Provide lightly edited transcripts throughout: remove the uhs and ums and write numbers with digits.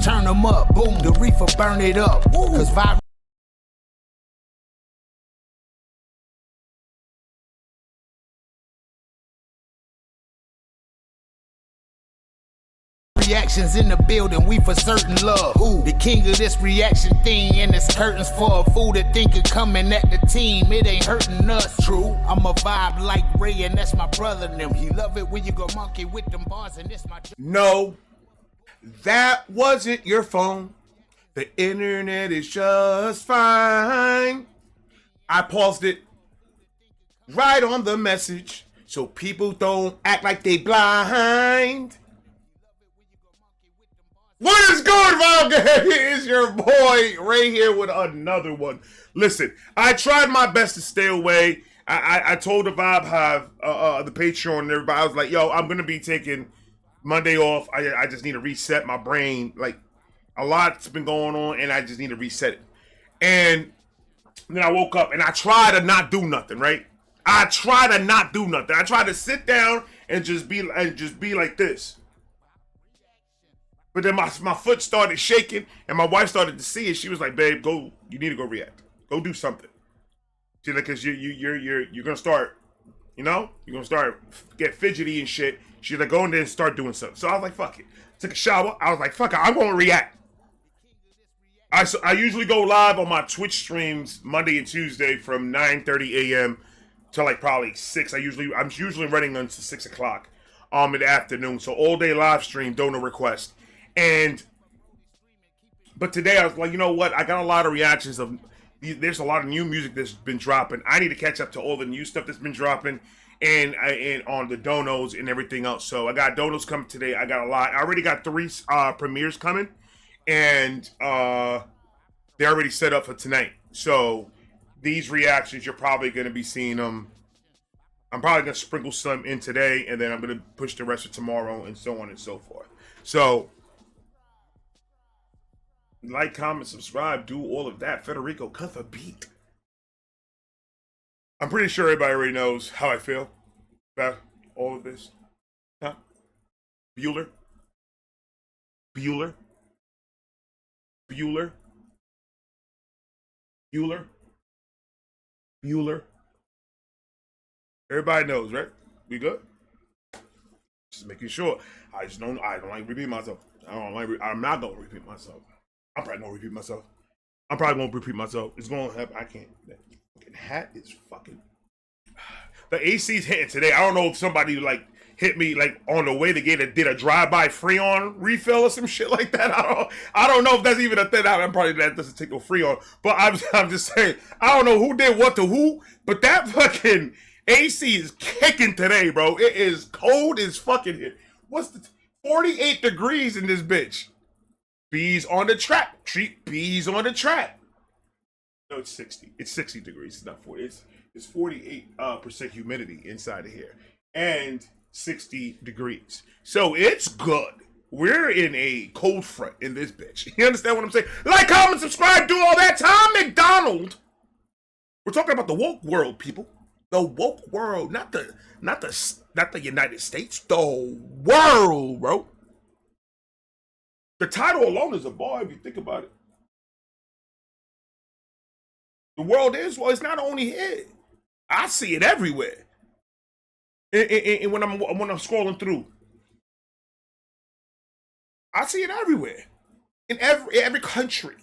turn them up. Boom, the reefer burn it up. Cause vibe reactions in the building, we for certain love. Who? The king of this reaction thing, and it's curtains for a fool that think of coming at the team. It ain't hurting us. True, I'm a vibe like Ray, and that's my brother and them. He love it when you go monkey with them bars, and this my. No, that wasn't your phone. The internet is just fine. I paused it right on the message so people don't act like they blind. What is going on, guys? It's your boy Ray here with another one. Listen, I tried my best to stay away. I told the Vibe Hive, the Patreon and everybody, I was like, yo, I'm going to be taking Monday off. I just need to reset my brain. Like, a lot's been going on, and I just need to reset it. And then I woke up, and I tried to not do nothing, right? I tried to not do nothing. I tried to sit down and just be like this. But then my foot started shaking, and my wife started to see it. She was like, "Babe, go. You need to go react. Go do something." She's like, "Cause you're gonna start, you're gonna start get fidgety and shit." She's like, "Go in there and start doing something." So I was like, "Fuck it." Took a shower. I was like, "Fuck it. I'm gonna react." I usually go live on my Twitch streams Monday and Tuesday from 9:30 a.m. to like probably 6. I'm usually running until 6 o'clock in the afternoon. So all day live stream, donor request. But today I was like, you know what? I got a lot of reactions of, there's a lot of new music that's been dropping. I need to catch up to all the new stuff that's been dropping and on the donos and everything else. So I got donos coming today. I got a lot. I already got 3 premieres coming, and they're already set up for tonight. So these reactions, you're probably going to be seeing them. I'm probably going to sprinkle some in today, and then I'm going to push the rest of tomorrow, and so on and so forth. So like, comment, subscribe, do all of that. Federico, cut the beat. I'm pretty sure everybody already knows how I feel about all of this. Huh? Bueller. Everybody knows, right? We good? Just making sure. I don't like repeating myself. I'm not gonna repeat myself. I'm probably gonna repeat myself. It's gonna happen. I can't. That fucking hat is fucking. The AC's hitting today. I don't know if somebody like hit me like on the way to did a drive-by Freon refill or some shit like that. I don't know if that's even a thing. I'm probably that doesn't take no Freon. But I'm just saying. I don't know who did what to who. But that fucking AC is kicking today, bro. It is cold as fucking here. What's the 48 degrees in this bitch? Bees on the trap. Treat bees on the trap. No, it's 60. It's 60 degrees. It's not 40. It's 48% humidity inside of here. And 60 degrees. So it's good. We're in a cold front in this bitch. You understand what I'm saying? Like, comment, subscribe, do all that. Tom MacDonald. We're talking about the woke world, people. The woke world. Not the United States. The world, bro. The title alone is a bar if you think about it. The world is, well, it's not only here. I see it everywhere. And when I'm scrolling through, I see it everywhere. In every country.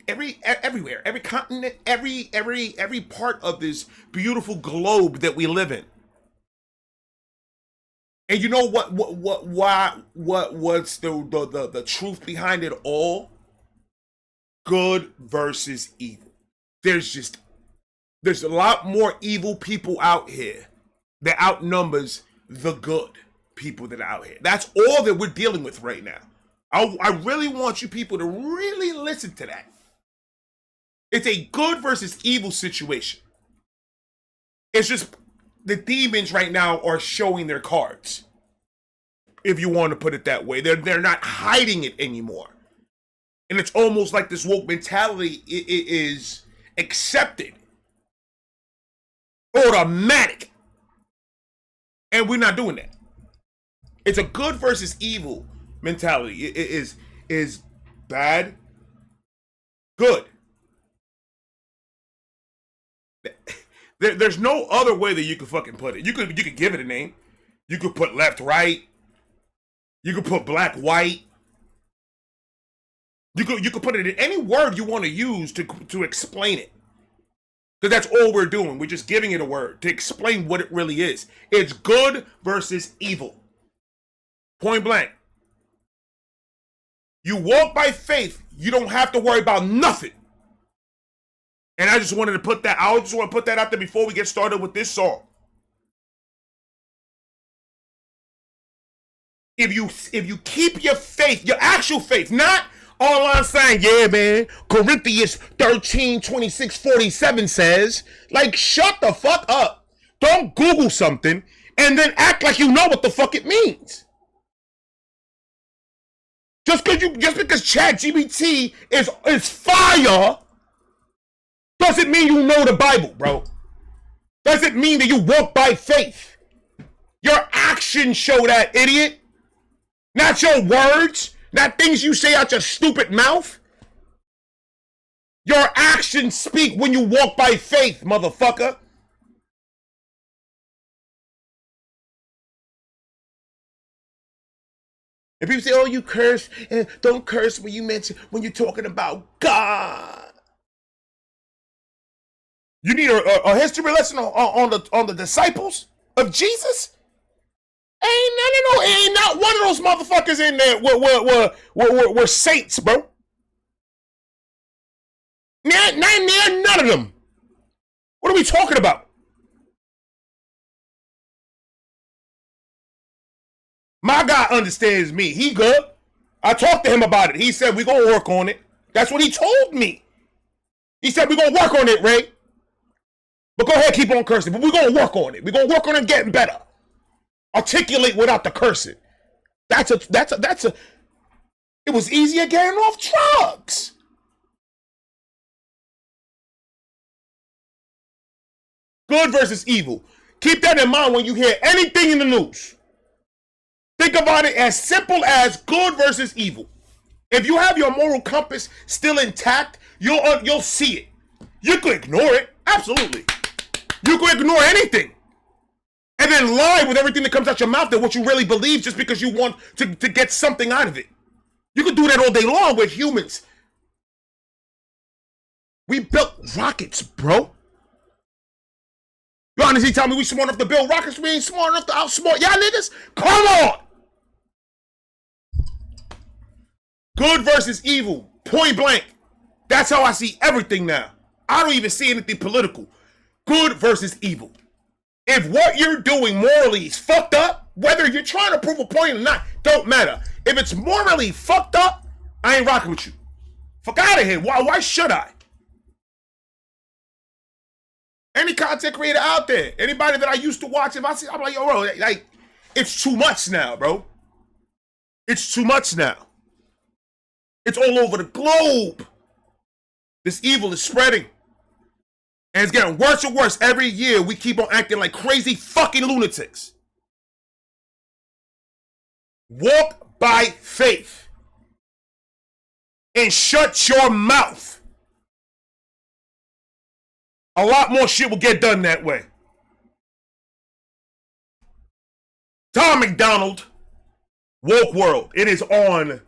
Everywhere. Every continent, every part of this beautiful globe that we live in. And you know what's the truth behind it all? Good versus evil. There's a lot more evil people out here that outnumbers the good people that are out here. That's all that we're dealing with right now. I really want you people to really listen to that. It's a good versus evil situation. It's just the demons right now are showing their cards. If you want to put it that way. They're not hiding it anymore. And it's almost like this woke mentality is accepted. Automatic. And we're not doing that. It's a good versus evil mentality is bad, good. There's no other way that you could fucking put it. You could give it a name. You could put left, right. You could put black, white. You could put it in any word you want to use to explain it. Because that's all we're doing. We're just giving it a word to explain what it really is. It's good versus evil. Point blank. You walk by faith, you don't have to worry about nothing. And I just wanted to put that out. I just want to put that out there before we get started with this song. If you keep your faith, your actual faith, not online saying, yeah, man, Corinthians 13, 26, 47 says, like, shut the fuck up. Don't Google something and then act like you know what the fuck it means. Just because ChatGPT is fire doesn't mean you know the Bible, bro. Doesn't mean that you walk by faith. Your actions show that, idiot. Not your words, not things you say out your stupid mouth. Your actions speak when you walk by faith, motherfucker. And people say, oh, you curse, and don't curse when you're talking about God. You need a history lesson on the disciples of Jesus? Ain't not one of those motherfuckers in there were saints, bro. None of them. What are we talking about? My guy understands me. He good. I talked to him about it. He said, we're going to work on it. That's what he told me. He said, we're going to work on it, Ray. But go ahead, keep on cursing. But we're going to work on it. We're going to work on it getting better. Articulate without the cursing. It was easier getting off drugs. Good versus evil. Keep that in mind when you hear anything in the news. Think about it as simple as good versus evil. If you have your moral compass still intact, you'll see it. You could ignore it. Absolutely. You could ignore anything. And then lie with everything that comes out your mouth that what you really believe just because you want to get something out of it. You can do that all day long with humans. We built rockets, bro. You honestly tell me we smart enough to build rockets? We ain't smart enough to outsmart y'all niggas? Come on! Good versus evil. Point blank. That's how I see everything now. I don't even see anything political. Good versus evil. If what you're doing morally is fucked up, whether you're trying to prove a point or not, don't matter. If it's morally fucked up, I ain't rocking with you. Fuck out of here. Why should I? Any content creator out there, anybody that I used to watch, if I see, I'm like, yo, bro, like, it's too much now, bro. It's too much now. It's all over the globe. This evil is spreading. And it's getting worse and worse every year. We keep on acting like crazy fucking lunatics. Walk by faith. And shut your mouth. A lot more shit will get done that way. Tom MacDonald, Woke World. It is on.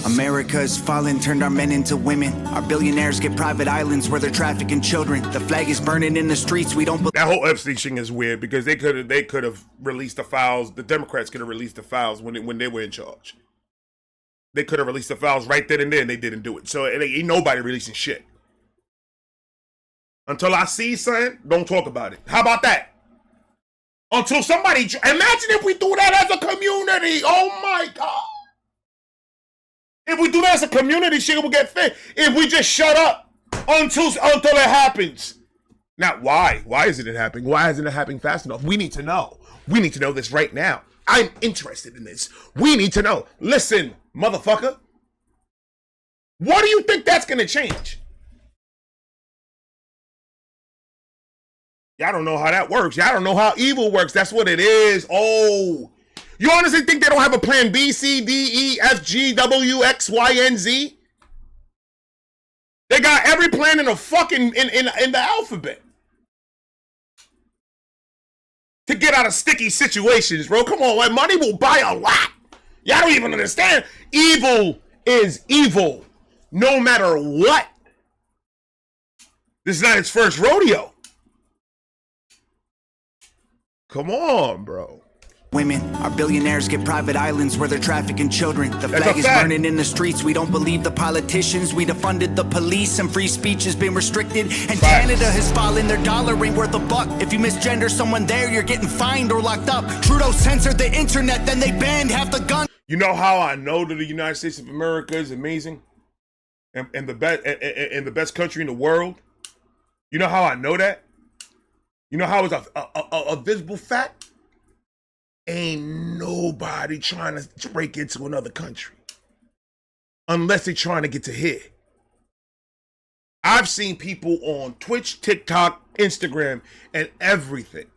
America is fallen, turned our men into women. Our billionaires get private islands where they're trafficking children. The flag is burning in the streets. We don't. That whole Epstein thing is weird because they could have released the files. The Democrats could have released the files when they were in charge. They could have released the files right then and there, and they didn't do it. So it ain't nobody releasing shit. Until I see something, don't talk about it. How about that? Until somebody, imagine if we do that as a community. Oh my God. If we do that as a community, shit will get fixed. If we just shut up until it happens. Now, why? Why isn't it happening? Why isn't it happening fast enough? We need to know. We need to know this right now. I'm interested in this. We need to know. Listen, motherfucker. What do you think that's going to change? Y'all don't know how that works. Y'all don't know how evil works. That's what it is. Oh, You honestly think they don't have a plan B, C, D, E, F, G, W, X, Y, and Z? They got every plan in the fucking in the alphabet to get out of sticky situations, bro. Come on, like, money will buy a lot. Y'all don't even understand. Evil is evil, no matter what. This is not its first rodeo. Come on, bro. Women, our billionaires get private islands where they're trafficking children. The flag is burning in the streets. We don't believe the politicians. We defunded the police and free speech has been restricted. And Canada has fallen. Their dollar ain't worth a buck. If you misgender someone there, you're getting fined or locked up. Trudeau censored the internet, then they banned half the guns. You know how I know that the United States of America is amazing and the best country in the world? You know how I know that? You know how it's a visible fact? Ain't nobody trying to break into another country unless they're trying to get to here. I've seen people on Twitch, TikTok, Instagram, and everything.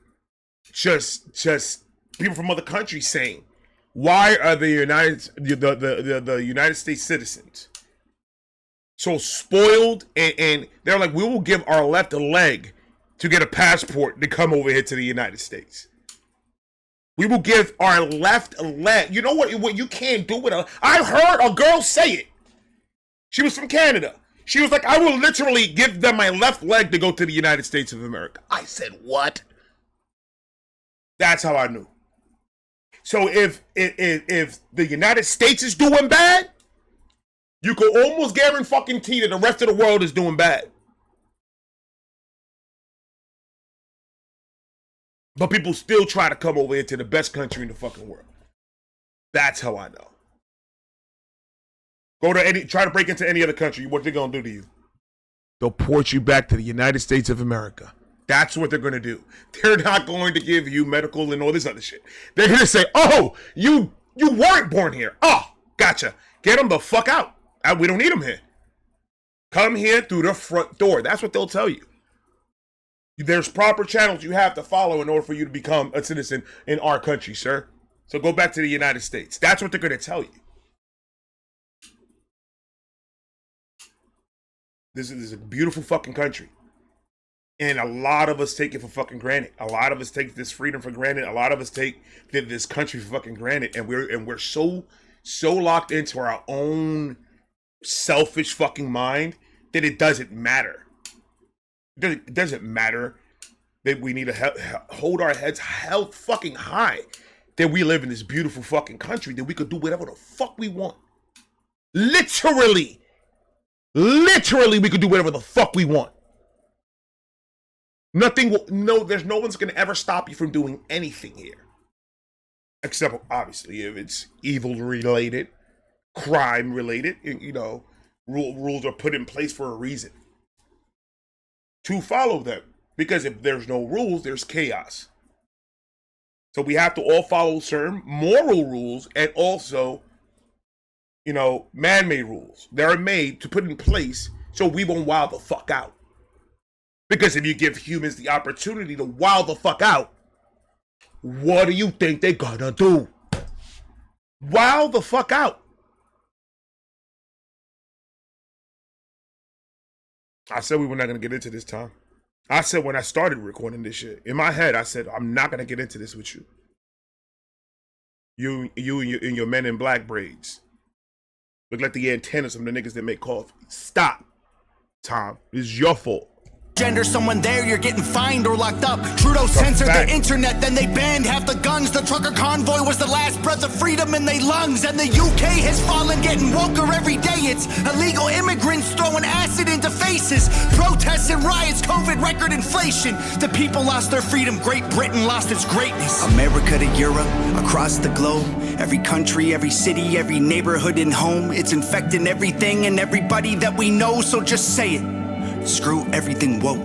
Just people from other countries saying, why are the United States citizens so spoiled? And they're like, we will give our left a leg to get a passport to come over here to the United States. We will give our left a leg. You know what you can't do with a... I heard a girl say it. She was from Canada. She was like, I will literally give them my left leg to go to the United States of America. I said, what? That's how I knew. So if the United States is doing bad, you could almost guarantee that the rest of the world is doing bad. But people still try to come over here to the best country in the fucking world. That's how I know. Try to break into any other country. What they're gonna do to you? They'll port you back to the United States of America. That's what they're gonna do. They're not going to give you medical and all this other shit. They're gonna say, "Oh, you weren't born here. Oh, gotcha. Get them the fuck out. We don't need them here. Come here through the front door." That's what they'll tell you. There's proper channels you have to follow in order for you to become a citizen in our country, sir. So go back to the United States. That's what they're going to tell you. This is a beautiful fucking country. And a lot of us take it for fucking granted. A lot of us take this freedom for granted. A lot of us take this country for fucking granted. And we're so locked into our own selfish fucking mind that it doesn't matter. It doesn't matter that we need to hold our heads held fucking high, that we live in this beautiful fucking country, that we could do whatever the fuck we want. Literally, we could do whatever the fuck we want. There's no one's gonna ever stop you from doing anything here. Except, obviously, if it's evil related, crime related, rules are put in place for a reason. To follow them. Because if there's no rules, there's chaos. So we have to all follow certain moral rules and also, man-made rules. They're made to put in place so we won't wild the fuck out. Because if you give humans the opportunity to wild the fuck out, what do you think they're gonna do? Wild the fuck out. I said we were not going to get into this, Tom. I said when I started recording this shit, in my head, I said, I'm not going to get into this with you. You and your men in black braids. Look like the antennas from the niggas that make coffee. Stop, Tom. It's your fault. Gender someone there, you're getting fined or locked up. Trudeau censored the internet, then they banned half the guns. The trucker convoy was the last breath of freedom in their lungs. And the UK has fallen, getting woker every day. It's illegal immigrants throwing acid into faces. Protests and riots, COVID record inflation. The people lost their freedom, Great Britain lost its greatness. America to Europe, across the globe. Every country, every city, every neighborhood and home. It's infecting everything and everybody that we know, so just say it. Screw everything woke.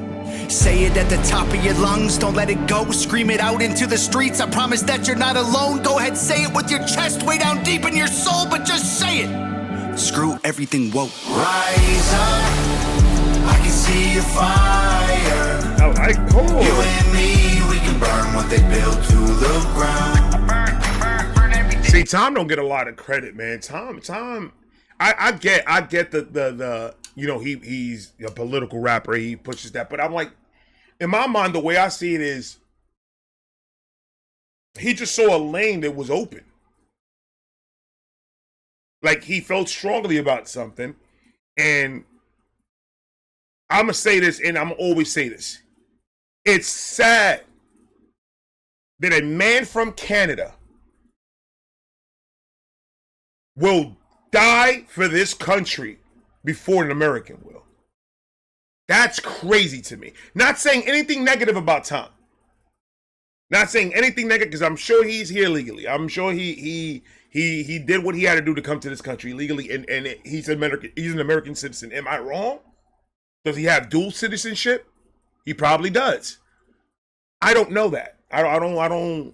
Say it at the top of your lungs, don't let it go. Scream it out into the streets, I promise that you're not alone. Go ahead, say it with your chest way down deep in your soul, but just say it. Screw everything woke. Rise up, I can see your fire. You and me, we can burn what they built to the ground. Tom don't get a lot of credit, man. Tom, I get the you know, he's a political rapper. He pushes that, but I'm like, in my mind, the way I see it is, he just saw a lane that was open. Like, he felt strongly about something, and I'm gonna say this, and I'm gonna always say this. It's sad that a man from Canada will die for this country before an American will. That's crazy to me. Not saying anything negative about Tom. Not saying anything negative, because I'm sure he's here legally. I'm sure he did what he had to do to come to this country legally, and he's an American citizen. Am I wrong? Does he have dual citizenship? He probably does. I don't know that. I don't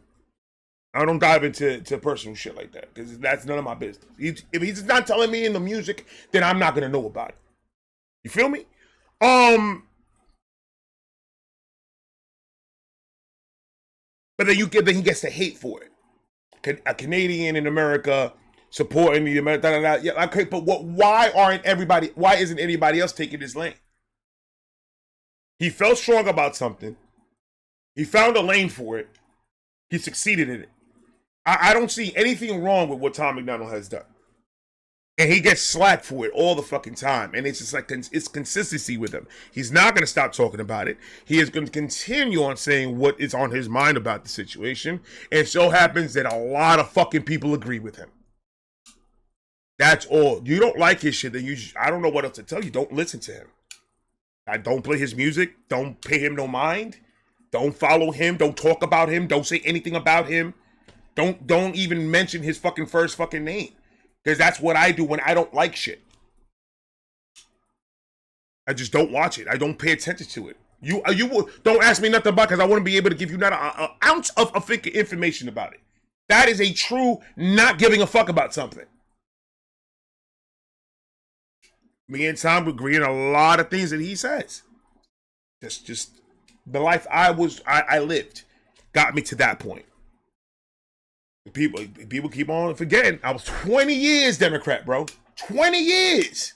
dive into personal shit like that, because that's none of my business. If he's not telling me in the music, then I'm not gonna know about it. You feel me? But then he gets the hate for it. A Canadian in America supporting the American. Yeah, okay, but why isn't anybody else taking this lane? He felt strong about something. He found a lane for it. He succeeded in it. I don't see anything wrong with what Tom MacDonald has done. And he gets slack for it all the fucking time. And it's just like, it's consistency with him. He's not going to stop talking about it. He is going to continue on saying what is on his mind about the situation. And it so happens that a lot of fucking people agree with him. That's all. You don't like his shit, then I don't know what else to tell you. Don't listen to him. I don't play his music. Don't pay him no mind. Don't follow him. Don't talk about him. Don't say anything about him. Don't even mention his fucking first fucking name. Because that's what I do when I don't like shit. I just don't watch it. I don't pay attention to it. You don't ask me nothing about, because I wouldn't be able to give you not an ounce of information about it. That is a true not giving a fuck about something. Me and Tom agree on a lot of things that he says. Just the life I lived got me to that point. People keep on forgetting. I was 20 years Democrat, bro. 20 years.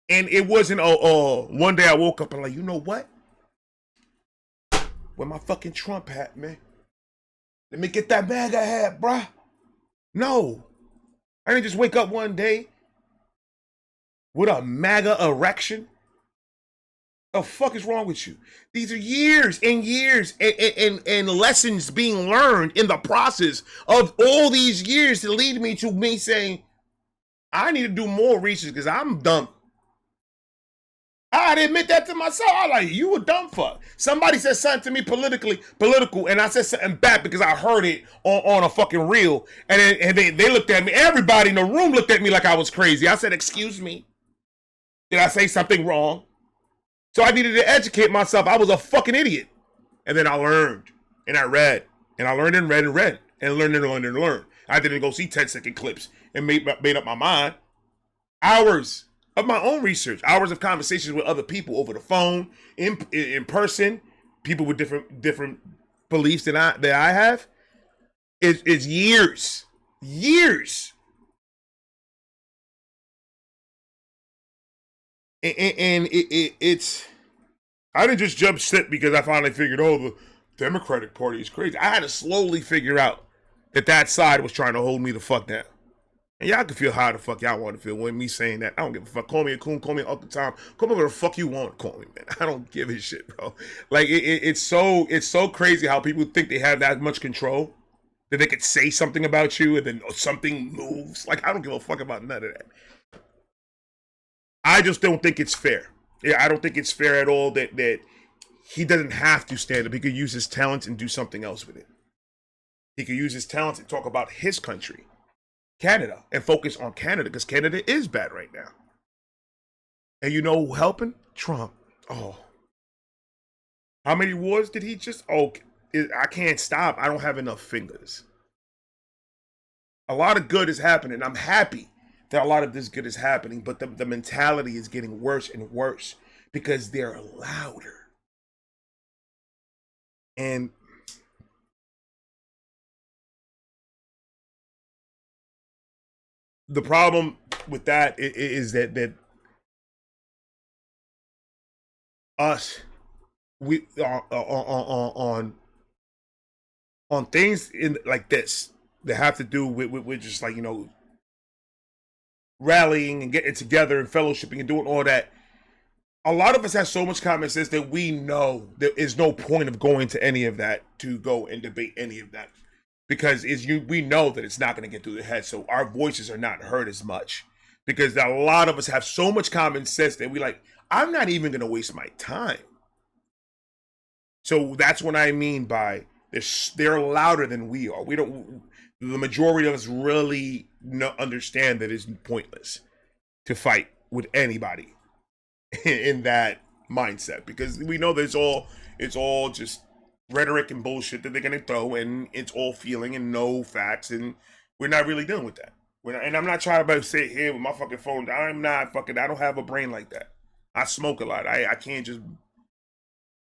And it wasn't one day I woke up and like, you know what? Where my fucking Trump hat, man? Let me get that MAGA hat, bruh. No. I didn't just wake up one day with a MAGA erection. The fuck is wrong with you? These are years and years and lessons being learned in the process of all these years to lead me to me saying, I need to do more research because I'm dumb. I had to admit that to myself. I like, you a dumb fuck. Somebody said something to me political, and I said something back because I heard it on a fucking reel. And they looked at me. Everybody in the room looked at me like I was crazy. I said, excuse me. Did I say something wrong? So I needed to educate myself. I was a fucking idiot. And then I learned. And I read. And I learned and read and read. And learned and learned and learned. I didn't go see 10-second clips and made up my mind. Hours of my own research. Hours of conversations with other people over the phone, in person. People with different beliefs that I have. It's years. Years. And it's, I didn't just jump ship because I finally figured, the Democratic Party is crazy. I had to slowly figure out that side was trying to hold me the fuck down. And y'all can feel how the fuck y'all want to feel when me saying that. I don't give a fuck. Call me a coon, call me Uncle Tom, call me whatever the fuck you want to call me, man. I don't give a shit, bro. Like, it's so crazy how people think they have that much control that they could say something about you and then something moves. Like, I don't give a fuck about none of that. I just don't think it's fair. Yeah, I don't think it's fair at all that he doesn't have to stand up. He could use his talents and do something else with it. He could use his talents and talk about his country, Canada, and focus on Canada, because Canada is bad right now. And you know who helping? Trump. Oh. How many wars did he just... I can't stop. I don't have enough fingers. A lot of good is happening. I'm happy that a lot of this good is happening, but the mentality is getting worse and worse because they're louder. And the problem with that is that us, we on things in like this that have to do with just like, you know, rallying and getting together and fellowshipping and doing all that. A lot of us have so much common sense that we know there is no point of going to any of that to go and debate any of that, because we know that it's not going to get through the head, so our voices are not heard as much, because a lot of us have so much common sense that we like, I'm not even going to waste my time. So that's what I mean by they're louder than we are. The majority of us really understand that it's pointless to fight with anybody in that mindset, because we know that it's all just rhetoric and bullshit that they're gonna throw, and it's all feeling and no facts, and we're not really dealing with that. And I'm not trying to sit here with my fucking phone. I don't have a brain like that. I smoke a lot. I can't just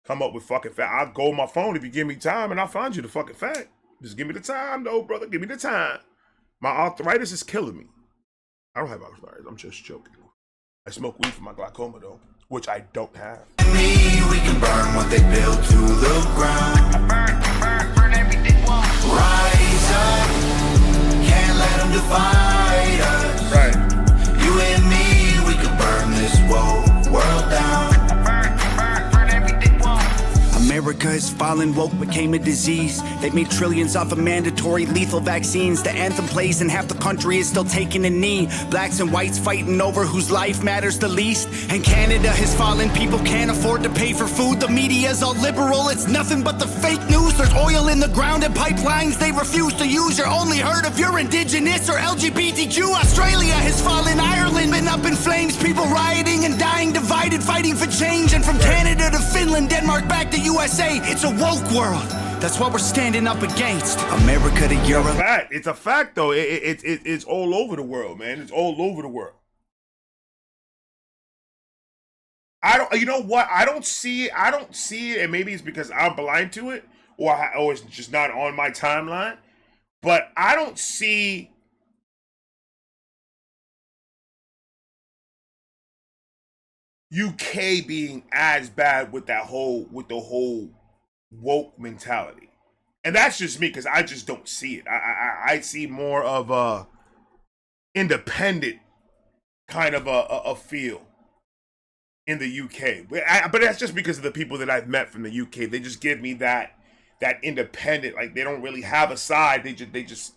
come up with fucking fact. I'll go on my phone if you give me time, and I'll find you the fucking fact. Just give me the time, though, brother. Give me the time. My arthritis is killing me. I don't have arthritis. I'm just joking. I smoke weed for my glaucoma, though, which I don't have. We can burn what they build to the ground. Burn everything. Rise up. Can't let them divide us. Right. You and me, we can burn this world down. America has fallen, woke became a disease. They've made trillions off of mandatory lethal vaccines. The anthem plays and half the country is still taking a knee. Blacks and whites fighting over whose life matters the least. And Canada has fallen, people can't afford to pay for food. The media's all liberal, it's nothing but the fake news. There's oil in the ground and pipelines they refuse to use. You're only heard if you're indigenous or LGBTQ. Australia has fallen, Ireland been up in flames. People rioting and dying, divided, fighting for change. And from Canada to Finland, Denmark, back to USA, it's a woke world. That's what we're standing up against. America to Europe. It's a fact, though. It's all over the world, man. It's all over the world. You know what? I don't see it, and maybe it's because I'm blind to it, or it's just not on my timeline. But I don't see UK being as bad with the whole woke mentality. And that's just me, because I just don't see it. I see more of a independent kind of a feel in the UK. But that's just because of the people that I've met from the UK. They just give me that independent, like they don't really have a side. They just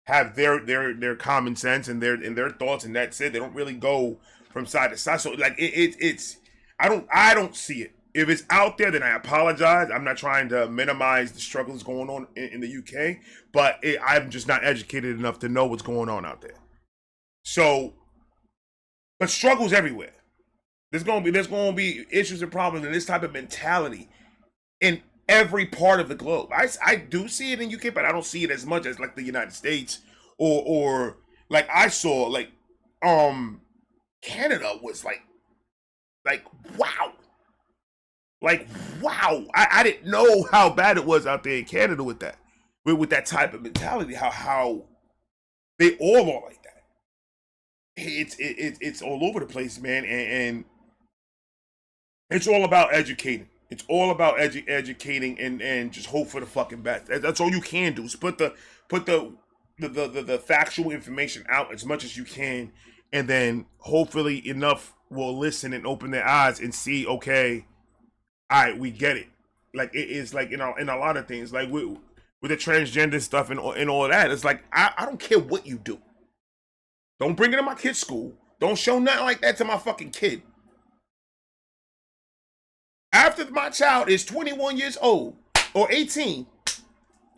have their common sense and their thoughts, and that's it. They don't really go from side to side. So like it's I don't see it. If it's out there, then I apologize. I'm not trying to minimize the struggles going on in the UK, but I'm just not educated enough to know what's going on out there. So, but struggles everywhere. There's gonna be issues and problems and this type of mentality in every part of the globe. I do see it in UK, but I don't see it as much as like the United States or like I saw like Canada was like wow. Like, wow, I didn't know how bad it was out there in Canada with that. With that type of mentality, how they all are like that. It's all over the place, man, and it's all about educating. It's all about educating and just hope for the fucking best. That's all you can do is put the factual information out as much as you can, and then hopefully enough will listen and open their eyes and see, okay, all right, we get it. Like it is like in a lot of things, like with the transgender stuff and all that. It's like I don't care what you do. Don't bring it to my kid's school. Don't show nothing like that to my fucking kid. After my child is 21 years old or 18,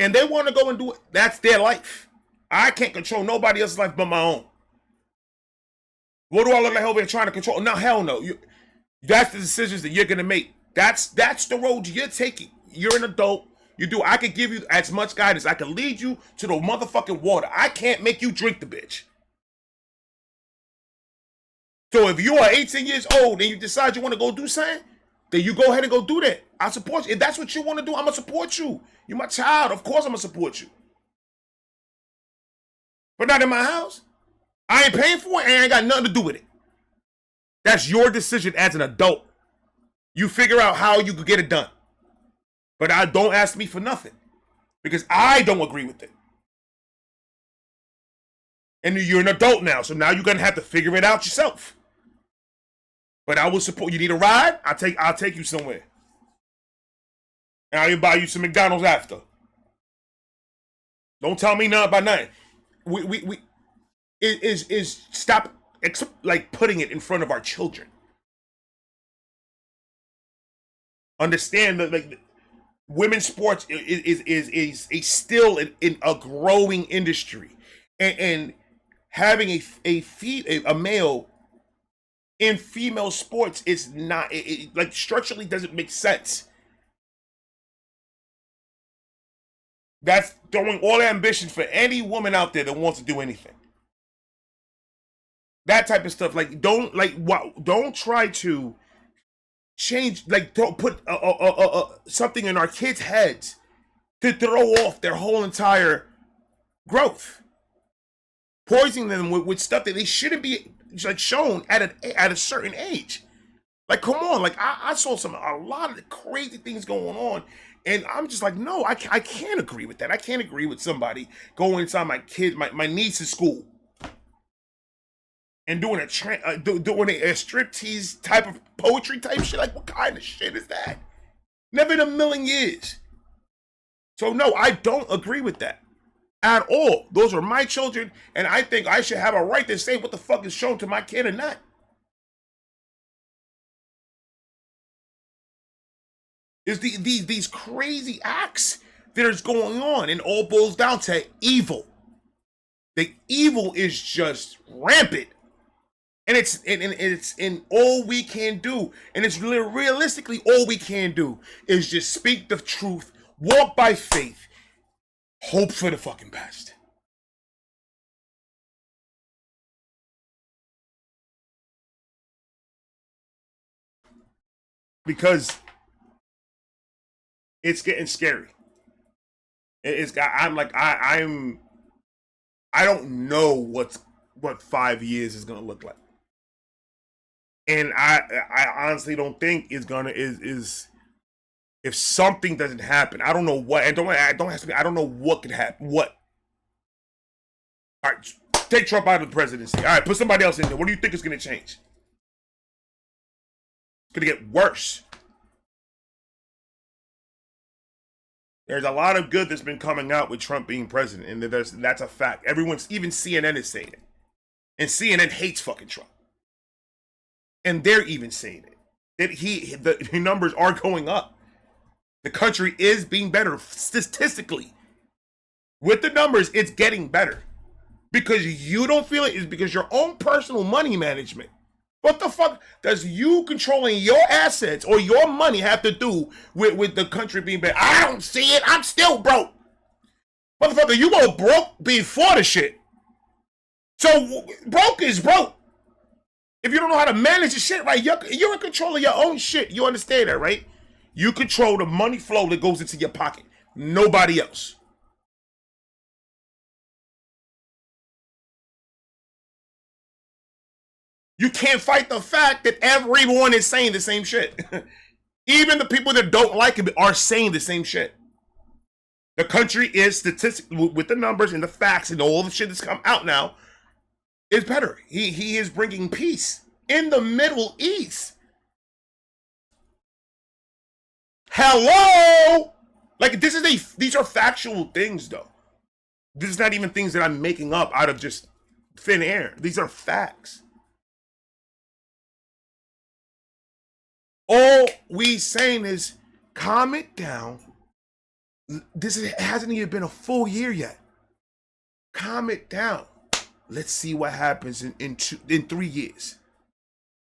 and they want to go and do it, that's their life. I can't control nobody else's life but my own. What do I look like over here trying to control? No, hell no. That's the decisions that you're gonna make. That's the road you're taking. You're an adult. I could give you as much guidance. I can lead you to the motherfucking water. I can't make you drink the bitch. So if you are 18 years old and you decide you want to go do something, then you go ahead and go do that. I support you. If that's what you want to do, I'm going to support you. You're my child. Of course I'm going to support you. But not in my house. I ain't paying for it and I ain't got nothing to do with it. That's your decision as an adult. You figure out how you could get it done. But don't ask me for nothing. Because I don't agree with it. And you're an adult now, so now you're going to have to figure it out yourself. But I will support. You need a ride? I'll take you somewhere. And I'll even buy you some MacDonald's after. Don't tell me nothing about nothing. Is stop like putting it in front of our children. Understand that like women's sports is still in a growing industry, and having a male in female sports is not like structurally doesn't make sense. That's throwing all ambition for any woman out there that wants to do anything. That type of stuff, like don't try to change, like don't put something in our kids' heads to throw off their whole entire growth. Poisoning them with stuff that they shouldn't be like shown at a certain age. Like, come on, like I saw a lot of crazy things going on, and I'm just like, no, I can't agree with that. I can't agree with somebody going inside my niece's school and doing a striptease type of poetry type shit. Like, what kind of shit is that? Never in a million years. So no, I don't agree with that at all. Those are my children, and I think I should have a right to say what the fuck is shown to my kid or not. Is these crazy acts that is going on, and all boils down to evil. The evil is just rampant, and it's all we can do, and it's realistically all we can do is just speak the truth, walk by faith, hope for the fucking best. Because it's getting scary. I don't know what 5 years is gonna look like, and I honestly don't think it's gonna is if something doesn't happen. I don't know what, and don't ask me. I don't know what could happen. What? All right, take Trump out of the presidency. All right, put somebody else in there. What do you think is gonna change? It's gonna get worse. There's a lot of good that's been coming out with Trump being president, and that's a fact. Even CNN is saying it. And CNN hates fucking Trump. And they're even saying it. That the numbers are going up. The country is being better statistically. With the numbers, it's getting better. Because you don't feel it is because your own personal money management. What the fuck does you controlling your assets or your money have to do with the country being better? I don't see it. I'm still broke. Motherfucker, you go broke before the shit. So broke is broke. If you don't know how to manage the shit right, you're in control of your own shit. You understand that, right? You control the money flow that goes into your pocket. Nobody else. You can't fight the fact that everyone is saying the same shit. Even the people that don't like it are saying the same shit. The country is statistically, with the numbers and the facts and all the shit that's come out now, is better. He is bringing peace in the Middle East. Hello? Like, these are factual things, though. This is not even things that I'm making up out of just thin air. These are facts. All we saying is, calm it down. It hasn't even been a full year yet. Calm it down. Let's see what happens in 3 years.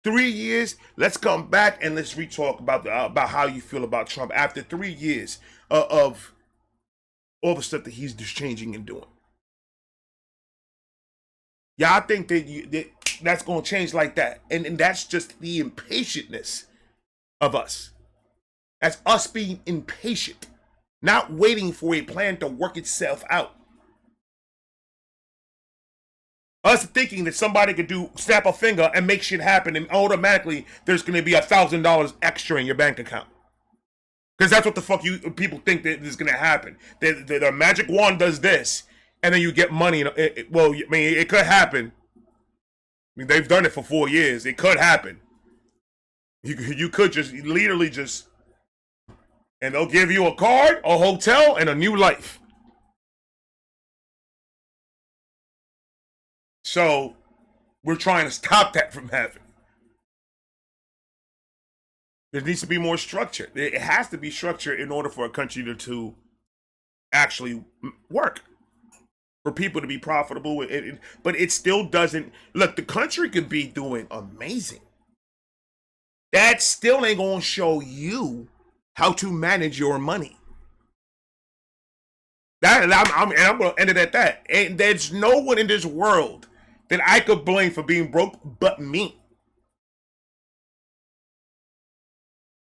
3 years, let's come back and let's re-talk about how you feel about Trump after 3 years of all the stuff that he's just changing and doing. Y'all think that that's going to change like that. And that's just the impatientness of us. That's us being impatient, not waiting for a plan to work itself out. Us thinking that somebody could snap a finger and make shit happen, and automatically there's going to be $1,000 extra in your bank account. Because that's what the fuck people think that is going to happen. The magic wand does this, and then you get money. Well, I mean, it could happen. I mean, they've done it for 4 years. It could happen. You could just literally just, and they'll give you a card, a hotel, and a new life. So we're trying to stop that from happening. There needs to be more structure. It has to be structured in order for a country to actually work. For people to be profitable. But it still doesn't. Look, the country could be doing amazing. That still ain't going to show you how to manage your money. I'm going to end it at that. And there's no one in this world that I could blame for being broke but me.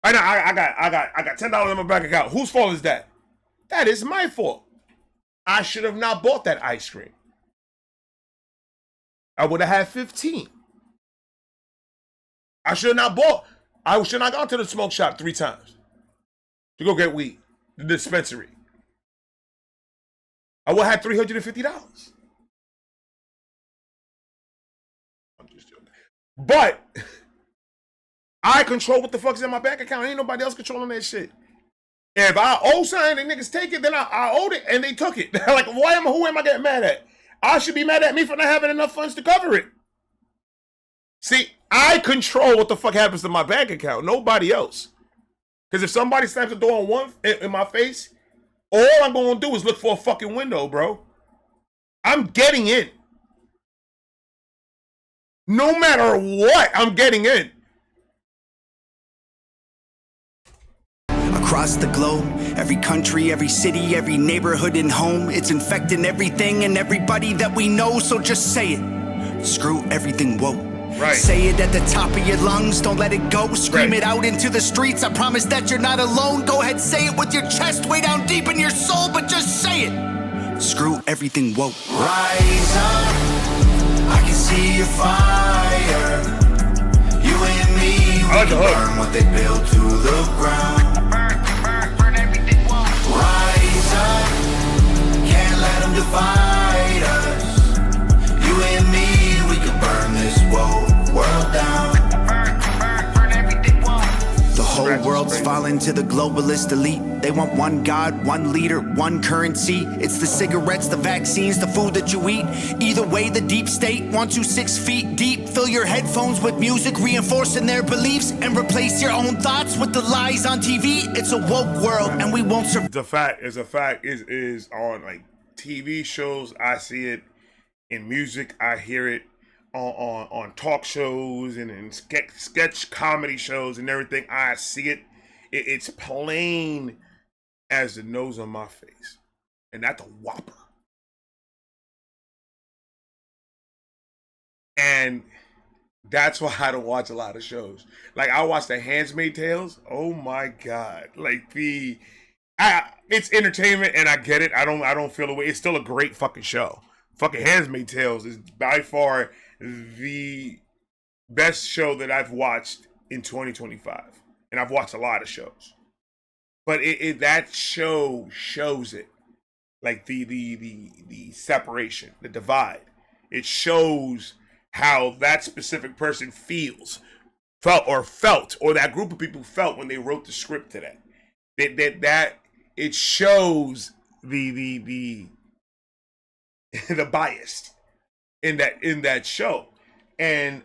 I know I got $10 in my bank account. Whose fault is that? That is my fault. I should have not bought that ice cream. I would have had 15. I should not gone to the smoke shop 3 times to go get weed. The dispensary. I would have had $350. I'm just joking. But I control what the fuck's in my bank account. Ain't nobody else controlling that shit. If I owe something and niggas take it, then I owed it and they took it. Like, who am I getting mad at? I should be mad at me for not having enough funds to cover it. See, I control what the fuck happens to my bank account. Nobody else. Because if somebody slams the door in my face, all I'm going to do is look for a fucking window, bro. I'm getting in. No matter what, I'm getting in. Across the globe, every country, every city, every neighborhood and home, it's infecting everything and everybody that we know, so just say it. Screw everything woke. Right. Say it at the top of your lungs, don't let it go. Scream it out into the streets, I promise that you're not alone. Go ahead, say it with your chest way down deep in your soul, but just say it. Screw everything woke. Rise up, I can see your fire. You and me, we can burn what they built to the ground. Rise up, can't let them divide us. You and me, we can burn this world down. The whole world's fallen to the globalist elite. They want one God, one leader, one currency. It's the cigarettes, the vaccines, the food that you eat. Either way, the deep state wants you 6 feet deep. Fill your headphones with music, reinforcing their beliefs, and replace your own thoughts with the lies on TV. It's a woke world, and we won't survive. The fact is on like TV shows. I see it in music. I hear it on talk shows and in sketch comedy shows and everything. I see it. It's plain as the nose on my face, and that's a whopper. And that's why I don't watch a lot of shows. Like, I watch The Handmaid's Tales. Oh my god! Like it's entertainment, and I get it. I don't feel away. It's still a great fucking show. Fucking Handmaid's Tales is by far the best show that I've watched in 2025, and I've watched a lot of shows. But that show shows it, like the separation, the divide. It shows how that specific person felt, or that group of people felt when they wrote the script to that. That it shows the bias in that show. And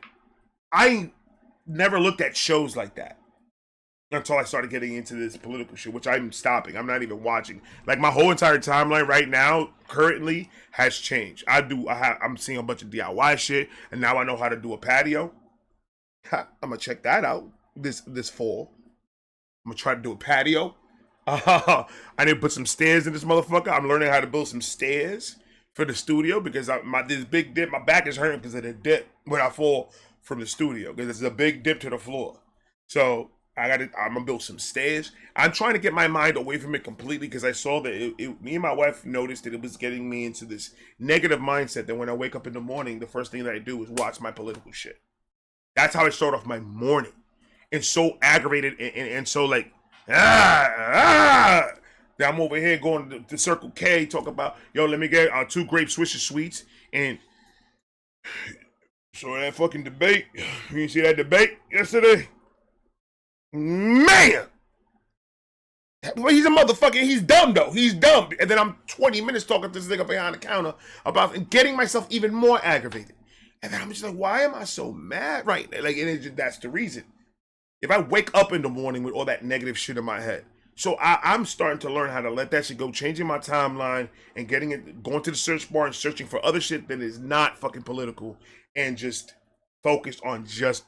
I never looked at shows like that until I started getting into this political shit, which I'm stopping. I'm not even watching. Like, my whole entire timeline right now currently has changed. I'm seeing a bunch of DIY shit, and now I know how to do a patio. I'm gonna check that out this fall. I'm gonna try to do a patio. I need to put some stairs in this motherfucker. I'm learning how to build some stairs for the studio because this big dip, my back is hurting because of the dip when I fall from the studio, because it's a big dip to the floor. So I'm gonna build some stairs. I'm trying to get my mind away from it completely because I saw that me and my wife noticed that it was getting me into this negative mindset that when I wake up in the morning, the first thing that I do is watch my political shit. That's how I start off my morning. And so aggravated and so like, Then I'm over here going to Circle K, talk about, yo, let me get 2 grape Swisher Sweets. And so that fucking debate, you see that debate yesterday? Man! He's a motherfucker. He's dumb, though. He's dumb. And then I'm 20 minutes talking to this nigga behind the counter about getting myself even more aggravated. And then I'm just like, why am I so mad right now? Like, that's the reason. If I wake up in the morning with all that negative shit in my head. So I'm starting to learn how to let that shit go, changing my timeline and going to the search bar and searching for other shit that is not fucking political and just focused on just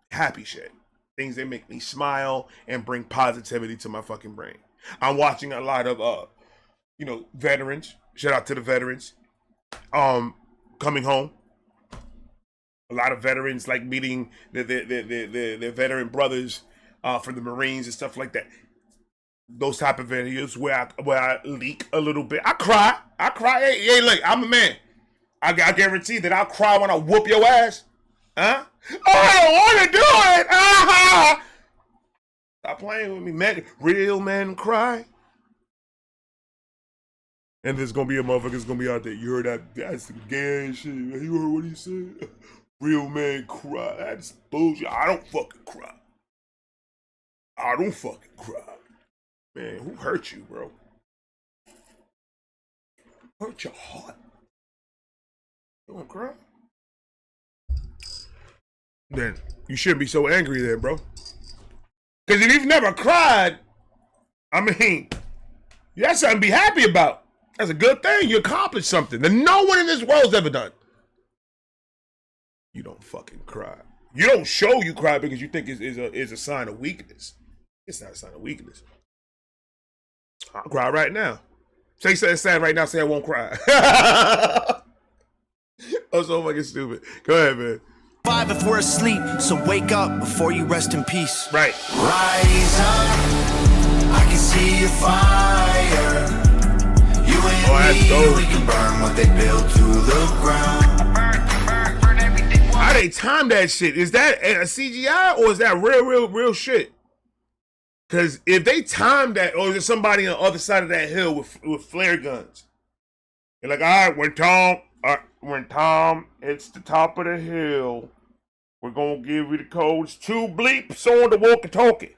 happy shit. Things that make me smile and bring positivity to my fucking brain. I'm watching a lot of, veterans. Shout out to the veterans. Coming home. A lot of veterans like meeting the veteran brothers from the Marines and stuff like that. Those type of videos where I leak a little bit. I cry. Hey, look, I'm a man. I guarantee that I'll cry when I whoop your ass. Huh? Oh, I don't want to do it. Ah! Stop playing with me, man. Real men cry. And there's gonna be a motherfucker that's gonna be out there. You heard that? That's the gay shit. You heard what he said? Real men cry. That's bullshit. I don't fucking cry. Man, who hurt you, bro? Hurt your heart. You wanna cry? Then you shouldn't be so angry then, bro. Because if you've never cried, I mean, that's something to be happy about. That's a good thing. You accomplished something that no one in this world's ever done. You don't fucking cry. You don't show you cry because you think it's a sign of weakness. It's not a sign of weakness. I'll cry right now. Say something sad right now, say I won't cry. I'm so fucking stupid. Go ahead, man. 5 if we're asleep, so wake up before you rest in peace. Right. Rise up, I can see your fire. You and me, we can burn what they built to the ground. How they time that shit? Is that a CGI or is that real shit? Because if they time that, or is it somebody on the other side of that hill with flare guns? You're like, all right, when Tom hits the top of the hill, we're going to give you the codes. 2 bleeps on the walkie-talkie.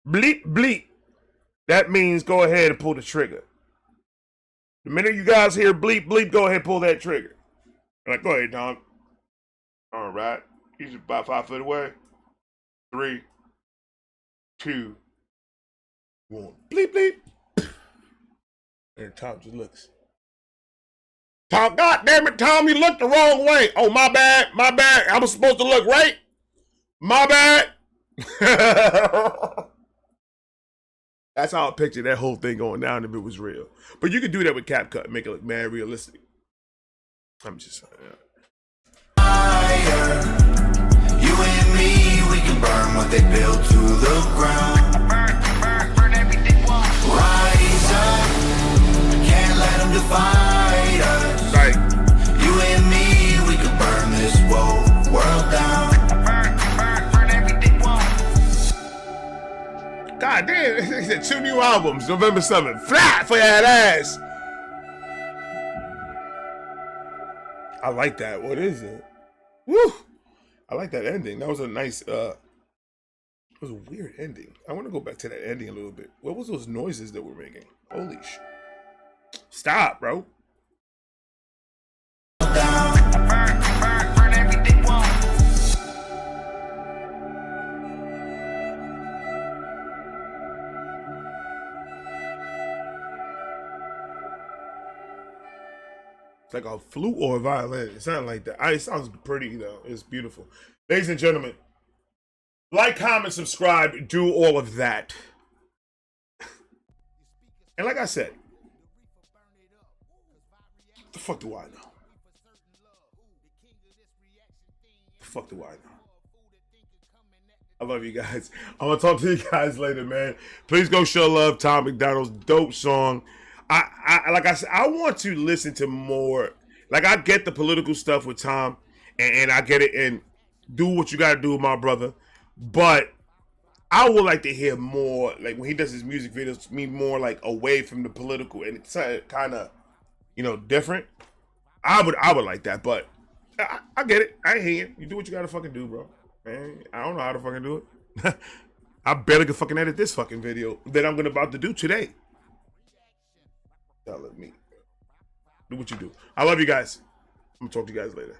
Bleep, bleep. That means go ahead and pull the trigger. The minute you guys hear bleep, bleep, go ahead and pull that trigger. You're like, go ahead, Tom. All right. He's about 5 foot away. 3, 2, 1. Bleep, bleep. And Tom just looks. Tom, God damn it, Tom, you looked the wrong way. Oh, my bad. I was supposed to look right. My bad. That's how I picture that whole thing going down if it was real. But you could do that with CapCut and make it look mad realistic. I'm just saying, yeah. You and me, we can burn what they built to the ground. Burn everything. Rise up, can't let them divide us. Right. You and me, we can burn this world down. Burn everything. God damn, he said 2 new albums, November 7th. Flat for that ass. I like that. What is it? Woo! I like that ending. That was a nice, it was a weird ending. I want to go back to that ending a little bit. What was those noises that we're making? Holy shit. Stop, bro. Burn everything. It's like a flute or a violin. It sounds like that. It sounds pretty, though. It's beautiful. Ladies and gentlemen, like, comment, subscribe, do all of that. And like I said, the fuck do I know? The fuck do I know? I love you guys. I'm gonna talk to you guys later, man. Please go show love. Tom MacDonald's dope song. Like I said, I want to listen to more. Like, I get the political stuff with Tom, and I get it, and do what you gotta do with my brother. But I would like to hear more, like when he does his music videos, to me more like away from the political, and it's kind of, you know, different. I would like that, but I get it. I hear you. You do what you gotta fucking do, bro. Man, I don't know how to fucking do it. I barely can fucking edit this fucking video that I'm about to do today. Telling me, do what you do. I love you guys. I'm gonna talk to you guys later.